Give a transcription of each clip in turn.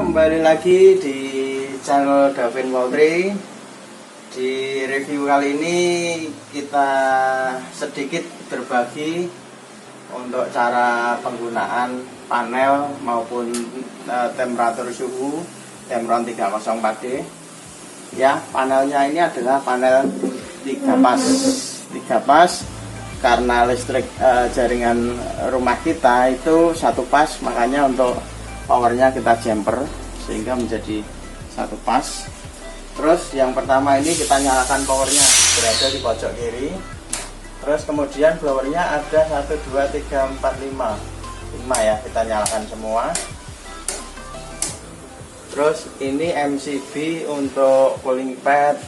kembali lagi di channel Davin Poultry. Di review kali ini kita sedikit berbagi untuk cara penggunaan panel maupun temperatur suhu Temron 304D. Ya, panelnya ini adalah panel 3 pas karena listrik jaringan rumah kita itu 1 pas, makanya untuk powernya kita jumper sehingga menjadi 1 pas. Terus yang pertama ini kita nyalakan powernya, berada di pojok kiri. Terus kemudian blowernya ada 1, 2, 3, 4, 5 ya, kita nyalakan semua. Terus ini MCB untuk cooling pad,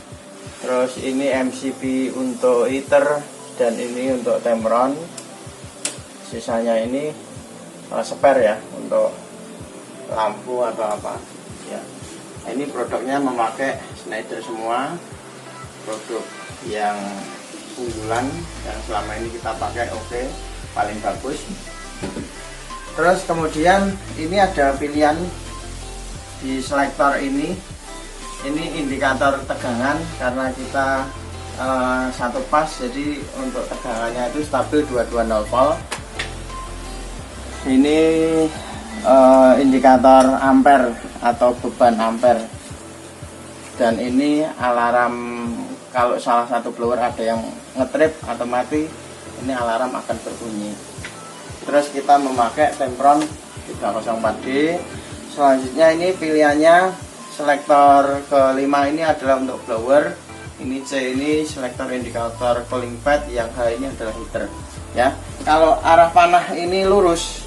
terus ini MCB untuk heater, dan ini untuk Temron. Sisanya ini spare ya, untuk lampu atau apa ya. Ini produknya memakai Schneider semua, produk yang unggulan yang selama ini kita pakai, oke, paling bagus. Terus kemudian ini ada pilihan di selektor ini indikator tegangan karena kita 1 pas, jadi untuk tegangannya itu stabil 220 volt. Ini indikator ampere atau beban ampere, dan ini alarm kalau salah satu blower ada yang ngetrip atau mati, ini alarm akan berbunyi. Terus kita memakai Temron 304D. Selanjutnya ini pilihannya selektor kelima ini adalah untuk blower. Ini C ini selektor indikator cooling pad, yang H ini adalah heater ya. Kalau arah panah ini lurus,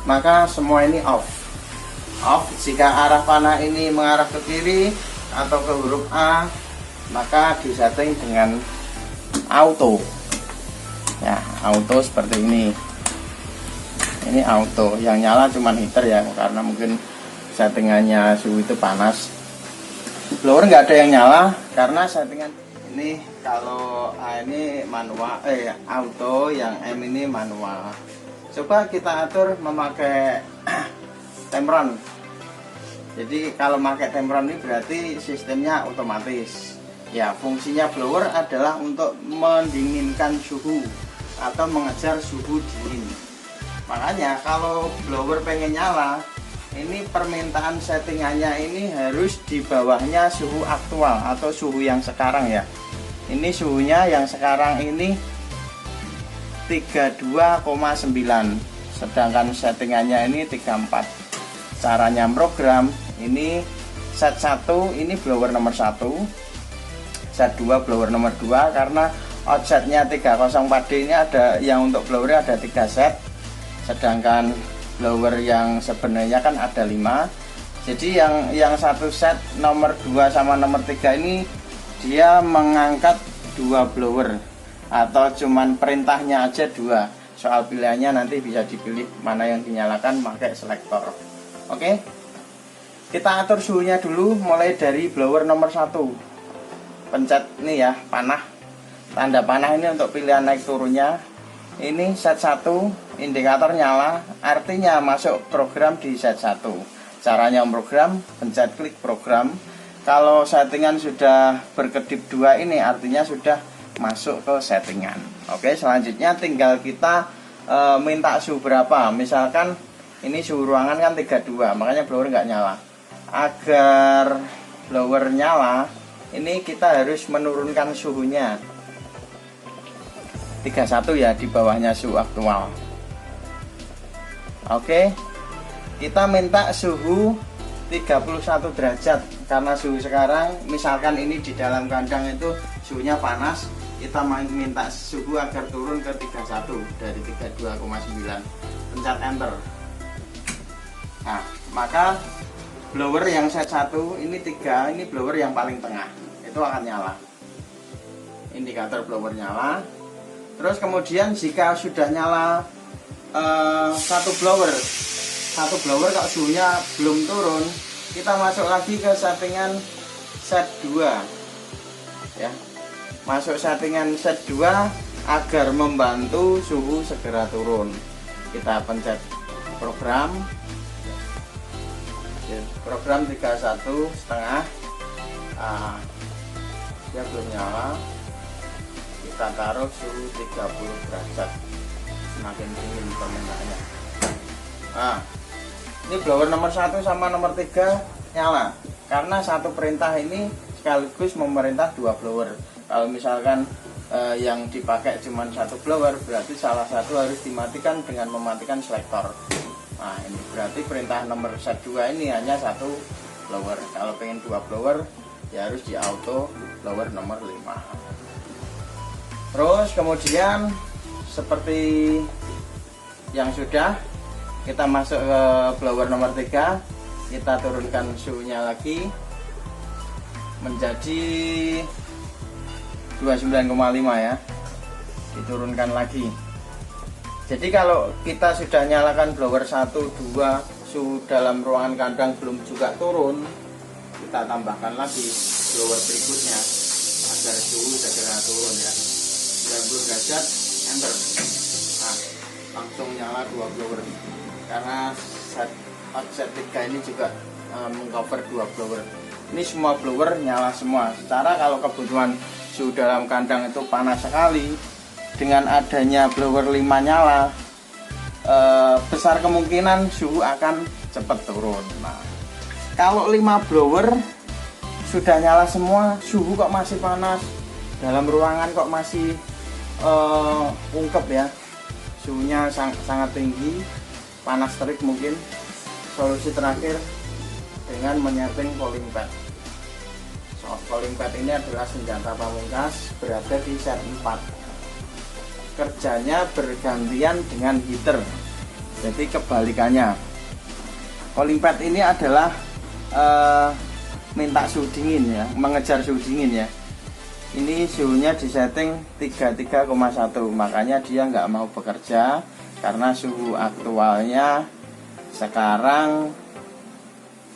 maka semua ini off. Jika arah panah ini mengarah ke kiri atau ke huruf A, maka disetting dengan auto ya, auto seperti ini. Ini auto, yang nyala cuman heater ya, karena mungkin settingannya suhu itu panas. Blower nggak ada yang nyala karena settingan ini. Kalau A ini manual, auto, yang M ini manual. Coba kita atur memakai Temron. Jadi kalau pakai Temron ini berarti sistemnya otomatis. Ya, fungsinya blower adalah untuk mendinginkan suhu atau mengejar suhu dingin. Makanya kalau blower pengen nyala, ini permintaan settingannya ini harus di bawahnya suhu aktual atau suhu yang sekarang ya. Ini suhunya yang sekarang ini 32,9, sedangkan settingannya ini 34. Caranya program ini set 1 ini blower nomor 1, set 2 blower nomor 2, karena outsetnya 304D ini ada yang untuk blower ada 3 set, sedangkan blower yang sebenarnya kan ada 5. Jadi yang satu set nomor 2 sama nomor 3 ini dia mengangkat 2 blower, atau cuman perintahnya aja 2. Soal pilihannya nanti bisa dipilih mana yang dinyalakan pakai selektor. Oke, kita atur suhunya dulu mulai dari blower nomor 1. Pencet nih ya, panah, tanda panah ini untuk pilihan naik turunnya. Ini set 1, indikator nyala, artinya masuk program di set 1. Caranya program, pencet klik program. Kalau settingan sudah berkedip 2 ini artinya sudah masuk ke settingan. Oke, selanjutnya tinggal kita minta suhu berapa. Misalkan ini suhu ruangan kan 32, makanya blower nggak nyala. Agar blower nyala, ini kita harus menurunkan suhunya 31 ya, di bawahnya suhu aktual. Oke, kita minta suhu 31 derajat karena suhu sekarang, misalkan ini di dalam kandang itu suhunya panas, kita minta suhu agar turun ke 31 dari 32,9. Pencet enter. Nah, maka blower yang set 1 ini 3, ini blower yang paling tengah itu akan nyala, indikator blower nyala. Terus kemudian jika sudah nyala satu blower kalau suhunya belum turun, kita masuk lagi ke settingan set 2 ya, masuk settingan set 2 agar membantu suhu segera turun. Kita pencet program. Program 31,5. Dia belum nyala. Kita taruh suhu 30 derajat, semakin dingin permukaannya. Nah, ini blower nomor 1 sama nomor 3 nyala, karena satu perintah ini sekaligus memerintah 2 blower. Kalau misalkan yang dipakai cuma 1 blower, berarti salah satu harus dimatikan dengan mematikan selektor. Nah, ini berarti perintah nomor 2 ini hanya 1 blower. Kalau pengen 2 blower ya harus di auto blower nomor 5. Terus kemudian seperti yang sudah, kita masuk ke blower nomor 3, kita turunkan suhunya lagi menjadi 29,5 ya, diturunkan lagi. Jadi kalau kita sudah nyalakan blower 1, 2, suhu dalam ruangan kandang belum juga turun, kita tambahkan lagi blower berikutnya agar suhu segera turun ya. 90 derajat, enter. Nah, langsung nyala 2 blower. Karena set 3 ini juga mengcover 2 blower. Ini semua blower nyala semua. Secara kalau kebutuhan suhu dalam kandang itu panas sekali, dengan adanya blower 5 nyala, besar kemungkinan suhu akan cepat turun. Nah, kalau 5 blower sudah nyala semua, suhu kok masih panas, dalam ruangan kok masih ungkep ya, suhunya sangat tinggi, panas terik, mungkin solusi terakhir dengan menyeting cooling pad. Cooling pad ini adalah senjata pamungkas, berada di set 4. Kerjanya bergantian dengan heater, jadi kebalikannya. Cooling pad ini adalah minta suhu dingin ya, mengejar suhu dingin ya. Ini suhunya disetting 33,1, makanya dia nggak mau bekerja karena suhu aktualnya sekarang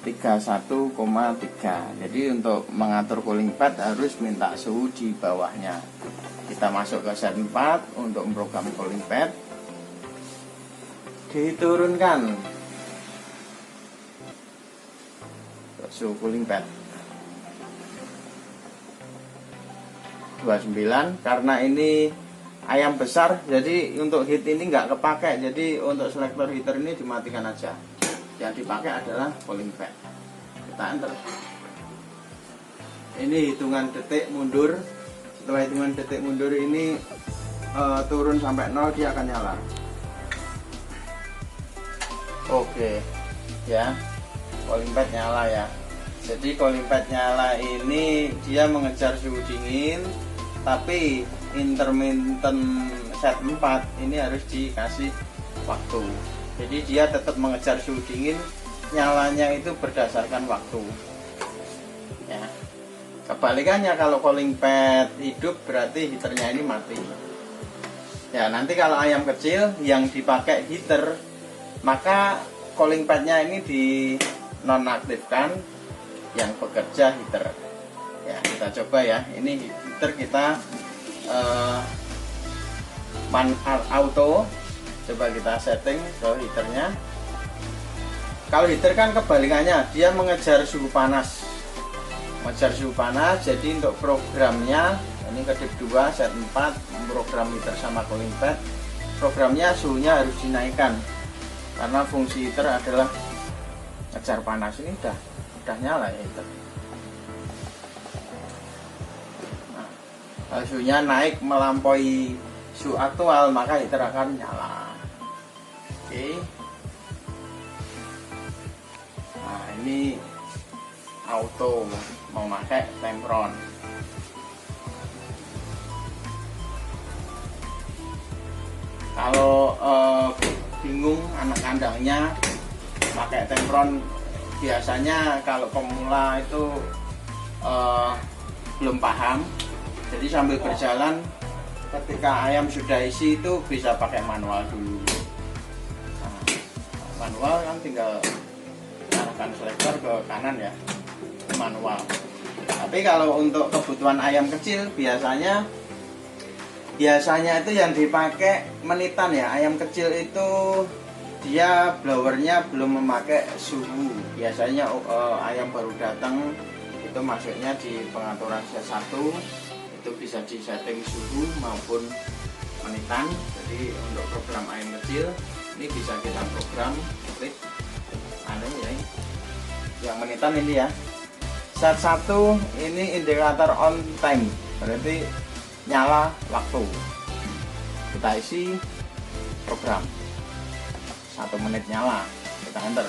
31,3. Jadi untuk mengatur cooling pad harus minta suhu di bawahnya. Kita masuk ke set 4 untuk memprogram cooling pad, diturunkan suhu cooling pad 29. Karena ini ayam besar, jadi untuk heat ini nggak kepakai, jadi untuk selektor heater ini dimatikan aja. Yang dipakai adalah cooling pad. Kita enter. Ini hitungan detik mundur. Setelah hitungan detik mundur ini turun sampai 0, dia akan nyala. Oke ya, cooling pad nyala ya. Jadi cooling pad nyala ini dia mengejar suhu dingin, tapi intermittent set 4 ini harus dikasih waktu. Jadi dia tetap mengejar suhu dingin, nyalanya itu berdasarkan waktu ya. Kebalikannya kalau cooling pad hidup, berarti heaternya ini mati ya. Nanti kalau ayam kecil yang dipakai heater, maka cooling padnya ini di nonaktifkan, yang bekerja heater ya. Kita coba ya, ini heater kita auto, coba kita setting ke heaternya. Kalau heater kan kebalikannya, dia mengejar suhu panas, jadi untuk programnya ini kedip 2 set 4 program heater sama cooling pad, programnya suhunya harus dinaikkan karena fungsi heater adalah ngejar panas. Ini udah nyala ya heater. Nah, kalau suhunya naik melampaui suhu aktual, maka heater akan nyala. Oke. Nah, ini auto memakai Tempron. Kalau bingung anak kandangnya pakai Tempron, biasanya kalau pemula itu belum paham, jadi sambil berjalan ketika ayam sudah isi itu bisa pakai manual dulu. Nah, manual kan tinggal arahkan selektor ke kanan ya, manual. Tapi kalau untuk kebutuhan ayam kecil biasanya itu yang dipakai menitan ya. Ayam kecil itu dia blowernya belum memakai suhu. Biasanya ayam baru datang itu masuknya di pengaturan set 1, itu bisa disetting suhu maupun menitan. Jadi untuk program ayam kecil ini bisa kita program klik ya, yang menitan ini ya. Set 1 ini indikator on time, berarti nyala waktu. Kita isi program 1 menit nyala, kita enter.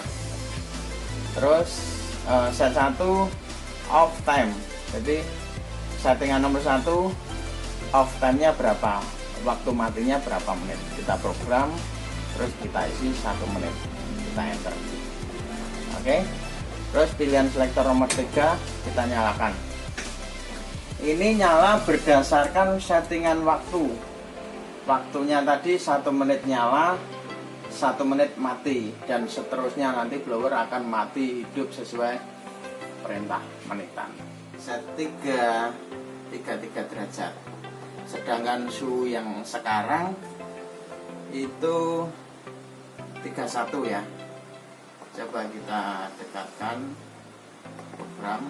Terus set 1 off time, jadi settingan nomor 1 off time-nya berapa, waktu matinya berapa menit, kita program. Terus kita isi 1 menit, kita enter. Oke. Terus pilihan selektor nomor 3 kita nyalakan. Ini nyala berdasarkan settingan waktu. Waktunya tadi 1 menit nyala, 1 menit mati, dan seterusnya nanti blower akan mati hidup sesuai perintah menitan. Set 33 derajat. Sedangkan suhu yang sekarang itu 31 ya. Coba kita dekatkan program.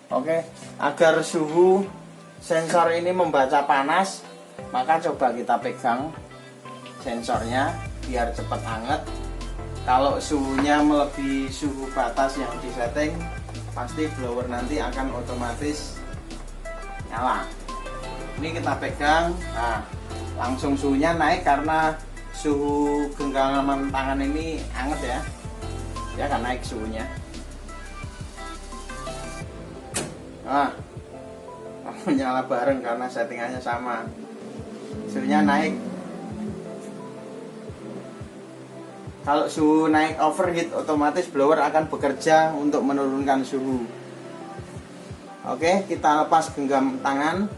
Oke, agar suhu sensor ini membaca panas, maka coba kita pegang sensornya biar cepat hangat. Kalau suhunya melebihi suhu batas yang disetting, pasti blower nanti akan otomatis nyala. Ini kita pegang, nah langsung suhunya naik karena suhu genggaman tangan ini hangat ya, dia akan naik suhunya. Nah, nyala bareng karena settingannya sama, suhunya naik. Kalau suhu naik overheat, otomatis blower akan bekerja untuk menurunkan suhu. Oke, kita lepas genggam tangan.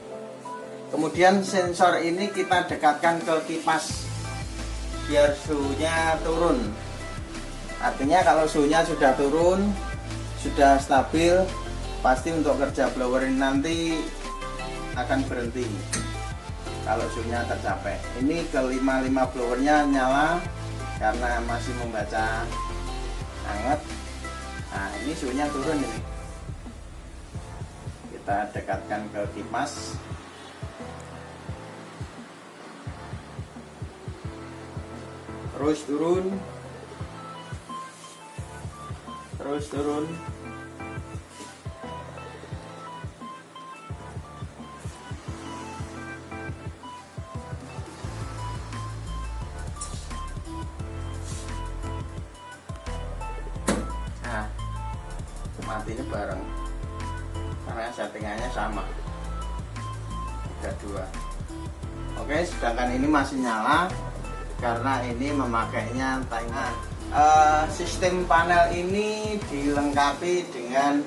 Kemudian sensor ini kita dekatkan ke kipas biar suhunya turun. Artinya kalau suhunya sudah turun, sudah stabil, pasti untuk kerja blower ini nanti akan berhenti kalau suhunya tercapai. Ini ke 55 blowernya nyala karena masih membaca hangat. Nah, ini suhunya turun ini. Kita dekatkan ke kipas. Terus turun. Terus turun. Nah, matinya bareng karena settingannya sama, 32. Oke, sedangkan ini masih nyala karena ini memakainya timer. Sistem panel ini dilengkapi dengan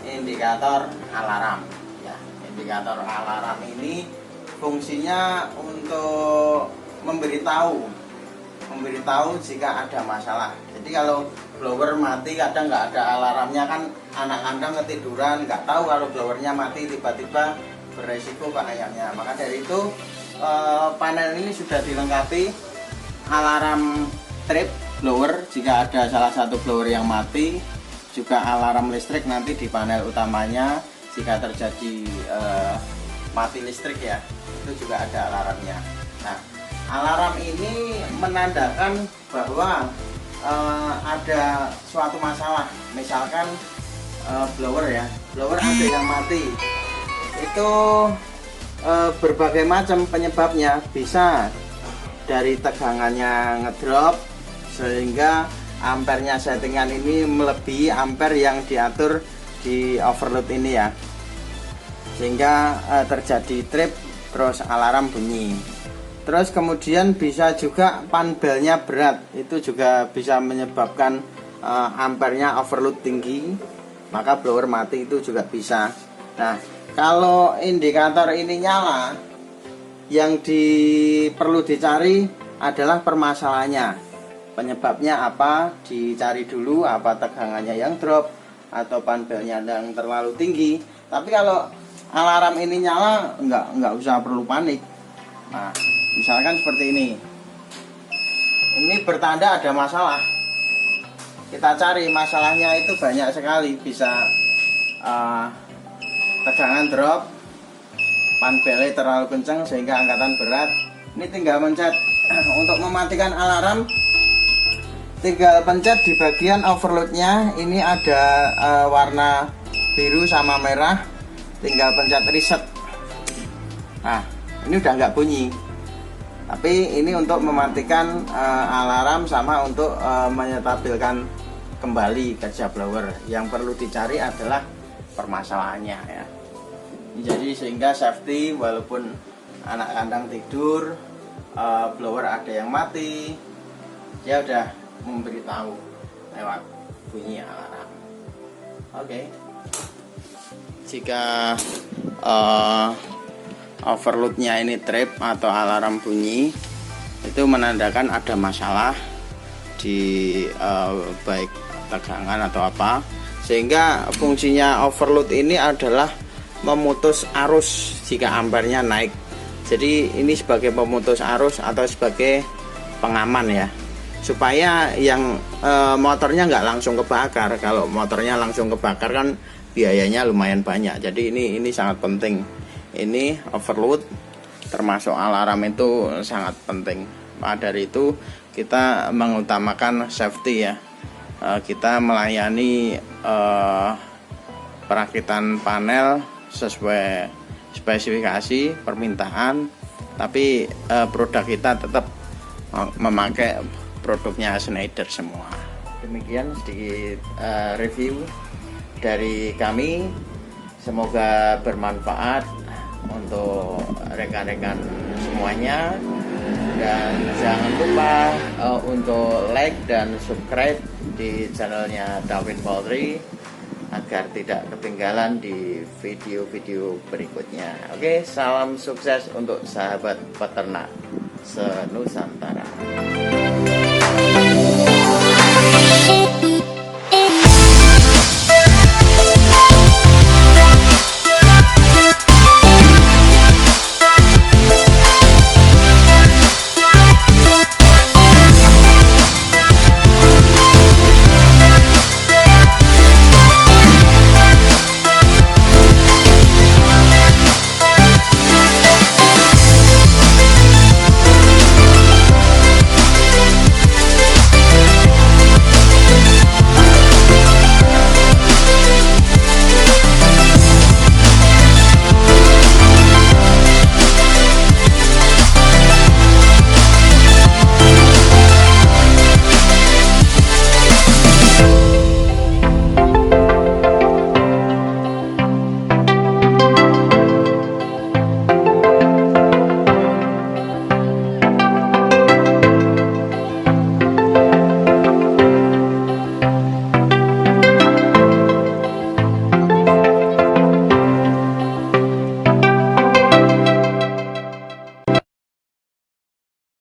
indikator alarm ya. Indikator alarm ini fungsinya untuk memberitahu jika ada masalah. Jadi kalau blower mati kadang nggak ada alarmnya, kan anak kandang ketiduran nggak tahu kalau blowernya mati, tiba-tiba beresiko ke ayamnya. Maka dari itu panel ini sudah dilengkapi alarm trip blower jika ada salah satu blower yang mati, juga alarm listrik nanti di panel utamanya jika terjadi mati listrik ya, itu juga ada alarmnya. Nah, alarm ini menandakan bahwa ada suatu masalah, misalkan blower ada yang mati. Itu berbagai macam penyebabnya, bisa dari tegangannya ngedrop sehingga ampernya settingan ini melebihi ampere yang diatur di overload ini ya, sehingga terjadi trip terus alarm bunyi. Terus kemudian bisa juga panbelnya berat, itu juga bisa menyebabkan ampernya overload tinggi, maka blower mati itu juga bisa. Nah, kalau indikator ini nyala, yang perlu dicari adalah permasalahannya. Penyebabnya apa? Dicari dulu, apa tegangannya yang drop atau panbelnya yang terlalu tinggi. Tapi kalau alarm ini nyala, nggak usah perlu panik. Nah, misalkan seperti ini. Ini bertanda ada masalah. Kita cari masalahnya itu banyak sekali, bisa tegangan drop, panbelnya terlalu kencang sehingga angkatan berat. Ini tinggal mencet untuk mematikan alarm, tinggal pencet di bagian overloadnya. Ini ada warna biru sama merah, tinggal pencet reset. Nah, ini udah nggak bunyi. Tapi ini untuk mematikan alarm sama untuk menyetabilkan kembali kerja blower. Yang perlu dicari adalah permasalahannya ya. Jadi sehingga safety, walaupun anak kandang tidur, blower ada yang mati, dia udah memberitahu lewat bunyi alarm. Oke. Jika overloadnya ini trip atau alarm bunyi, itu menandakan ada masalah di baik tegangan atau apa, sehingga fungsinya overload ini adalah memutus arus jika ampernya naik. Jadi ini sebagai pemutus arus atau sebagai pengaman ya, supaya yang motornya nggak langsung kebakar. Kalau motornya langsung kebakar kan biayanya lumayan banyak. Jadi ini sangat penting. Ini overload termasuk alarm itu sangat penting. Maka dari itu kita mengutamakan safety ya. Kita melayani perakitan panel sesuai spesifikasi permintaan, tapi produk kita tetap memakai produknya Schneider semua. Demikian sedikit review dari kami, semoga bermanfaat untuk rekan-rekan semuanya, dan jangan lupa untuk like dan subscribe di channelnya Darwin Poultry agar tidak ketinggalan di video-video berikutnya. Oke, salam sukses untuk sahabat peternak se-Nusantara.